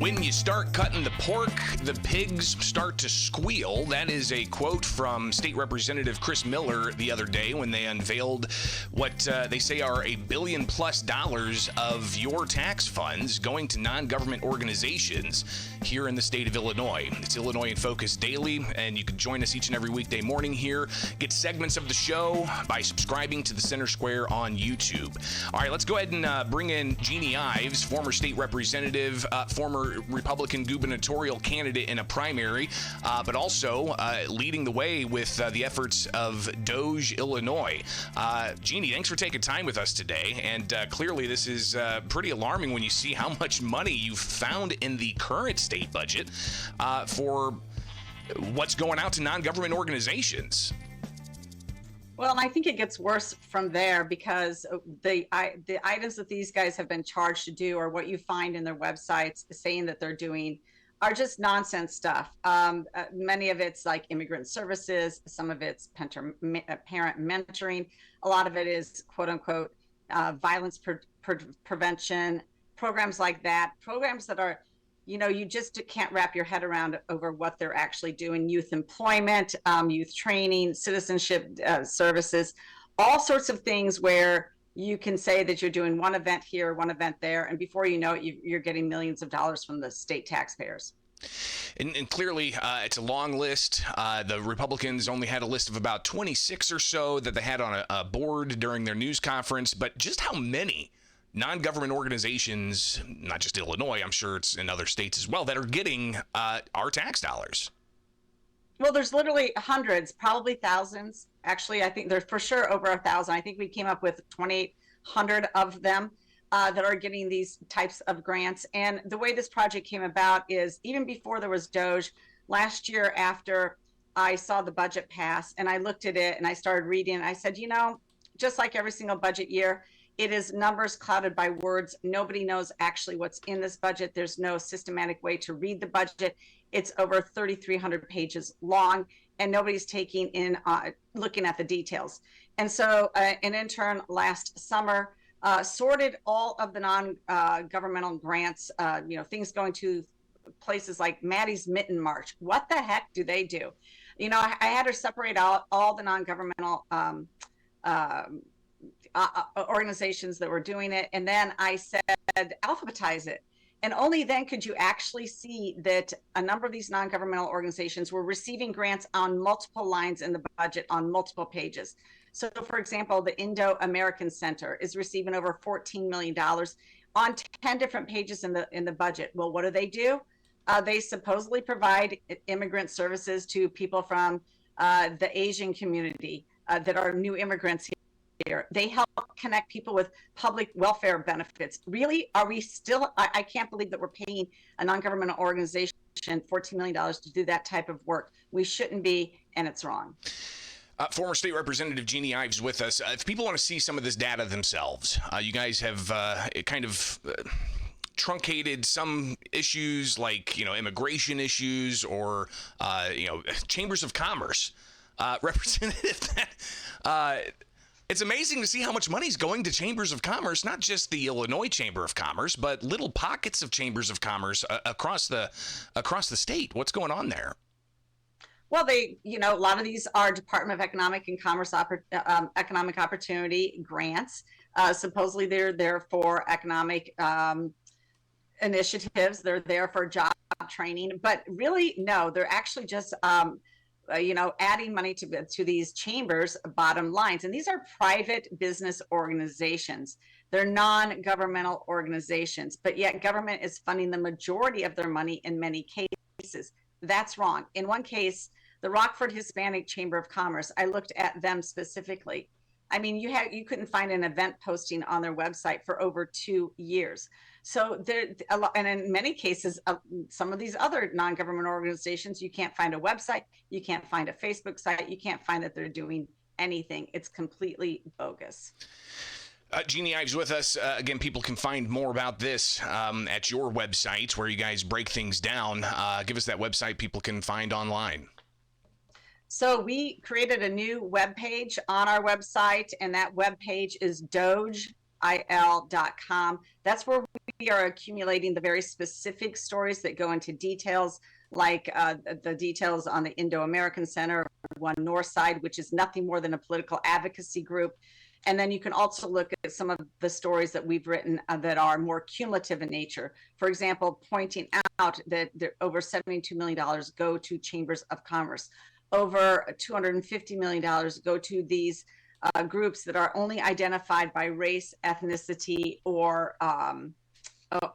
When you start cutting the pork, the pigs start to squeal. That is a quote from State Representative Chris Miller the other day when they unveiled what they say are $1 billion+ of your tax funds going to non-government organizations here in the state of Illinois. It's Illinois in Focus Daily, and you can join us each and every weekday morning here. Get segments of the show by subscribing to the Center Square on YouTube. All right, let's go ahead and bring in Jeanne Ives, former state representative, former Republican gubernatorial candidate in a primary, but also leading the way with the efforts of Doge Illinois. Jeanne, thanks for taking time with us today. And clearly this is pretty alarming when you see how much money you've found in the current state budget for what's going out to non-government organizations. Well, and I think it gets worse from there because the items that these guys have been charged to do, or what you find in their websites saying that they're doing, are just nonsense stuff. Many of it's like immigrant services, some of it's parent mentoring, a lot of it is quote unquote violence prevention, programs like that, programs that are, you know, you just can't wrap your head around over what they're actually doing. Youth employment, youth training, citizenship services, all sorts of things where you can say that you're doing one event here, one event there, and before you know it, you're getting millions of dollars from the state taxpayers. And clearly, it's a long list. The Republicans only had a list of about 26 or so that they had on a board during their news conference, but just how many non-government organizations, not just Illinois, I'm sure it's in other states as well, that are getting our tax dollars? Well, there's literally hundreds, probably thousands. Actually, I think there's for sure over 1,000. I think we came up with 2,800 of them that are getting these types of grants. And the way this project came about is even before there was Doge, last year after I saw the budget pass and I looked at it and I started reading, and I said, you know, just like every single budget year, it is numbers clouded by words. Nobody knows actually what's in this budget. There's no systematic way to read the budget. It's over 3,300 pages long, and nobody's taking in, looking at the details. And so an intern last summer sorted all of the non-governmental grants, you know, things going to places like Maddie's Mitten March. What the heck do they do? You know, I had her separate out all the non-governmental organizations that were doing it, and then I said alphabetize it, and only then could you actually see that a number of these non-governmental organizations were receiving grants on multiple lines in the budget on multiple pages. So for example, the Indo-American Center is receiving over $14 million on 10 different pages in the budget. Well, what do? They supposedly provide immigrant services to people from the Asian community that are new immigrants here. They help connect people with public welfare benefits. Really, are we still, I can't believe that we're paying a non-governmental organization $14 million to do that type of work. We shouldn't be, and it's wrong. Former State Representative Jeanne Ives with us. If people want to see some of this data themselves, you guys have kind of truncated some issues like, you know, immigration issues or, you know, chambers of commerce. Representative, it's amazing to see how much money is going to chambers of commerce, not just the Illinois Chamber of Commerce, but little pockets of chambers of commerce across the state. What's going on there? Well, you know, a lot of these are Department of Economic and Commerce economic opportunity grants. Supposedly they're there for economic initiatives. They're there for job training, but really, no, they're actually just you know, adding money to these chambers bottom lines. And these are private business organizations. They're non-governmental organizations, but yet government is funding the majority of their money in many cases. That's wrong. In one case, the Rockford Hispanic Chamber of Commerce, I looked at them specifically. I mean, you couldn't find an event posting on their website for over 2 years. So and in many cases, some of these other non-government organizations, you can't find a website, you can't find a Facebook site, you can't find that they're doing anything. It's completely bogus. Jeanne Ives with us. Again, people can find more about this at your website where you guys break things down. Give us that website people can find online. So we created a new web page on our website, and that web page is Doge dogeil.com. That's where we are accumulating the very specific stories that go into details, like the details on the Indo-American Center, One North Side, which is nothing more than a political advocacy group. And then you can also look at some of the stories that we've written that are more cumulative in nature. For example, pointing out that over $72 million go to chambers of commerce. Over $250 million go to these groups that are only identified by race, ethnicity, or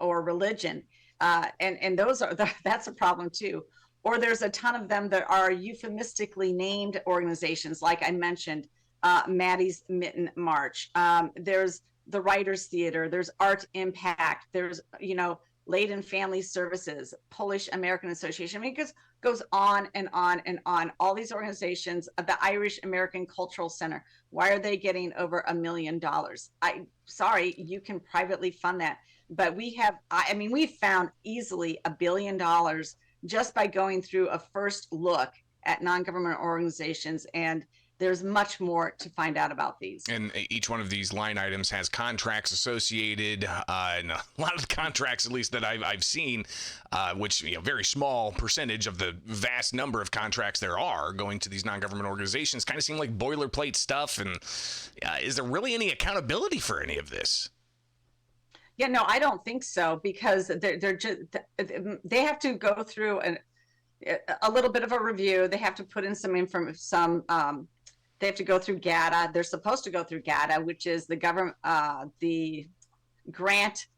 religion. And those are that's a problem too. Or there's a ton of them that are euphemistically named organizations, like I mentioned, Maddie's Mitten March. There's the Writers Theater. There's Art Impact. There's, Leiden Family Services, Polish American Association. I mean, it goes on and on and on. All these organizations, the Irish American Cultural Center. Why are they getting over $1 million? Sorry, you can privately fund that. But we've found easily $1 billion just by going through a first look at non-government organizations, and there's much more to find out about these. And each one of these line items has contracts associated, and a lot of the contracts, at least that I've seen, which, very small percentage of the vast number of contracts there are going to these non-government organizations, kind of seem like boilerplate stuff. And is there really any accountability for any of this? Yeah, no, I don't think so, because they have to go through a little bit of a review. They have to put in they have to go through GATA. They're supposed to go through GATA, which is the government, the grant.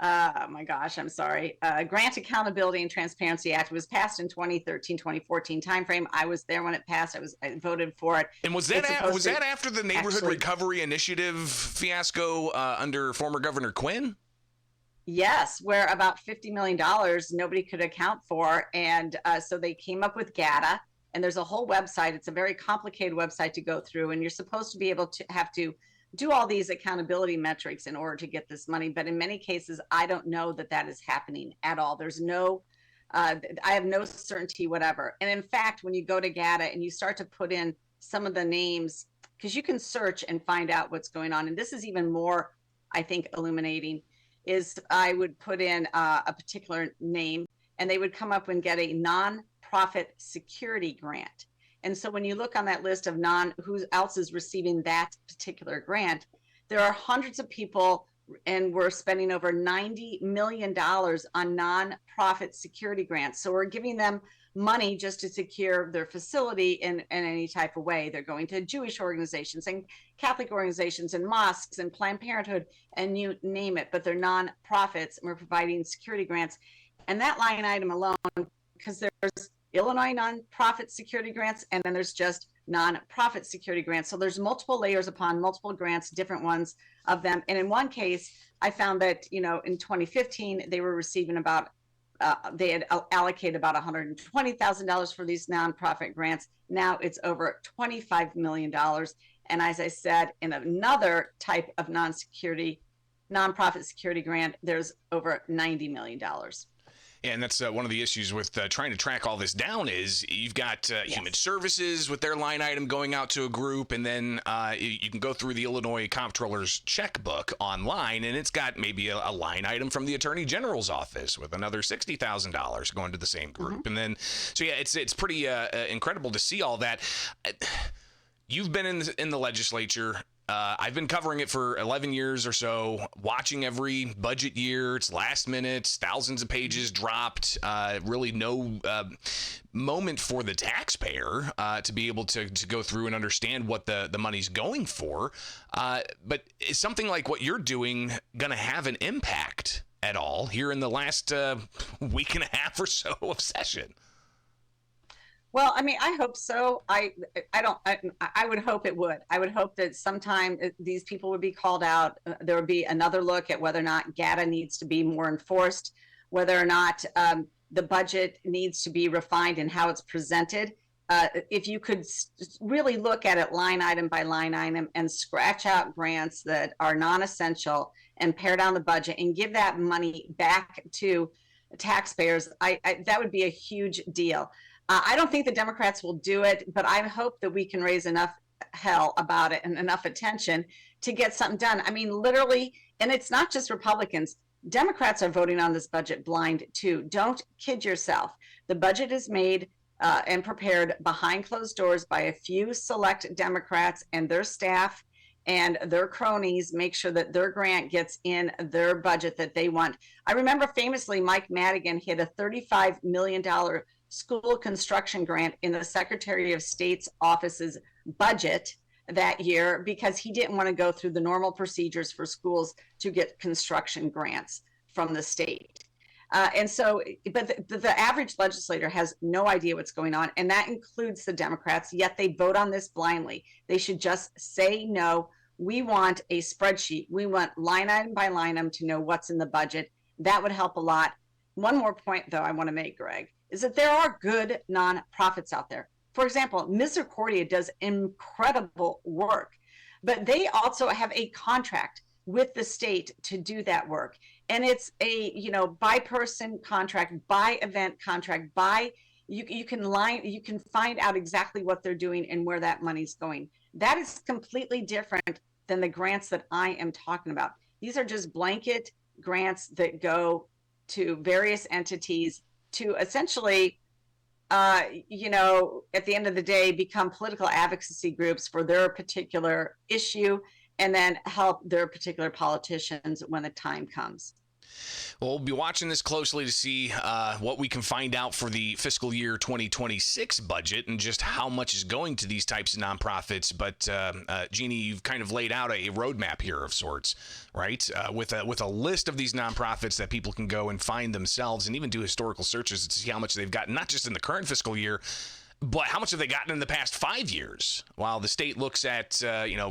Grant Accountability and Transparency Act. It was passed in 2013, 2014 timeframe. I was there when it passed. I voted for it. And was that after the Neighborhood Recovery Initiative fiasco under former Governor Quinn? Yes, where about $50 million nobody could account for. And so they came up with GATA. And there's a whole website. It's a very complicated website to go through. And you're supposed to be able to have to do all these accountability metrics in order to get this money. But in many cases, I don't know that is happening at all. There's I have no certainty whatever. And in fact, when you go to GATA and you start to put in some of the names, because you can search and find out what's going on. And this is even more, I think, illuminating, is I would put in a particular name and they would come up and get a non-profit security grant. And so when you look on that list of who else is receiving that particular grant, there are hundreds of people, and we're spending over $90 million on non-profit security grants. So we're giving them money just to secure their facility in any type of way. They're going to Jewish organizations and Catholic organizations and mosques and Planned Parenthood and you name it, but they're non-profits, and we're providing security grants. And that line item alone, because there's Illinois nonprofit security grants, and then there's just nonprofit security grants. So there's multiple layers upon multiple grants, different ones of them. And in one case, I found that, in 2015, they were receiving they had allocated about $120,000 for these nonprofit grants. Now it's over $25 million. And as I said, in another type of nonprofit security grant, there's over $90 million. And that's one of the issues with trying to track all this down is you've got Human Services with their line item going out to a group, and then you can go through the Illinois Comptroller's checkbook online, and it's got maybe a line item from the Attorney General's office with another $60,000 going to the same group. Mm-hmm. And then, so yeah, it's pretty incredible to see all that. You've been in the legislature. I've been covering it for 11 years or so, watching every budget year. It's last minute, thousands of pages dropped, really no moment for the taxpayer to be able to go through and understand what the money's going for. But is something like what you're doing going to have an impact at all here in the last week and a half or so of session? Well, I mean, I hope so. I would hope it would. I would hope that sometime these people would be called out. There would be another look at whether or not GATA needs to be more enforced, whether or not the budget needs to be refined in how it's presented. If you could really look at it line item by line item and scratch out grants that are non-essential and pare down the budget and give that money back to taxpayers, that would be a huge deal. I don't think the Democrats will do it, but I hope that we can raise enough hell about it and enough attention to get something done. I mean, literally, and it's not just Republicans. Democrats are voting on this budget blind too. Don't kid yourself. The budget is made and prepared behind closed doors by a few select Democrats and their staff and their cronies make sure that their grant gets in their budget that they want. I remember famously Mike Madigan hit a $35 million school construction grant in the Secretary of State's office's budget that year because he didn't want to go through the normal procedures for schools to get construction grants from the state. And so, but the average legislator has no idea what's going on, and that includes the Democrats, yet they vote on this blindly. They should just say no. We want a spreadsheet. We want line item by line item to know what's in the budget. That would help a lot. One more point, though, I want to make, Greg, is that there are good nonprofits out there. For example, Misericordia does incredible work, but they also have a contract with the state to do that work. And it's a, by person contract, by event contract, by you can find out exactly what they're doing and where that money's going. That is completely different than the grants that I am talking about. These are just blanket grants that go to various entities to essentially at the end of the day, become political advocacy groups for their particular issue and then help their particular politicians when the time comes. Well, we'll be watching this closely to see what we can find out for the fiscal year 2026 budget and just how much is going to these types of nonprofits. But Jeanne, you've kind of laid out a roadmap here of sorts, right? With a list of these nonprofits that people can go and find themselves and even do historical searches to see how much they've gotten, not just in the current fiscal year, but how much have they gotten in the past 5 years? While the state looks at,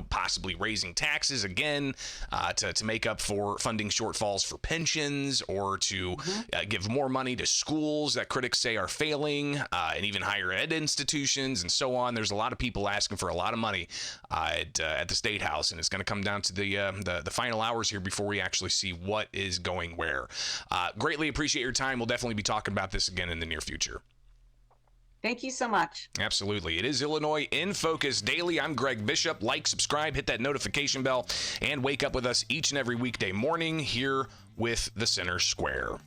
possibly raising taxes again to make up for funding shortfalls for pensions or to give more money to schools that critics say are failing and even higher ed institutions and so on. There's a lot of people asking for a lot of money at the State House, and it's going to come down to the final hours here before we actually see what is going where. Greatly appreciate your time. We'll definitely be talking about this again in the near future. Thank you so much. Absolutely. It is Illinois in Focus Daily. I'm Greg Bishop. Like, subscribe, hit that notification bell, and wake up with us each and every weekday morning here with the Center Square.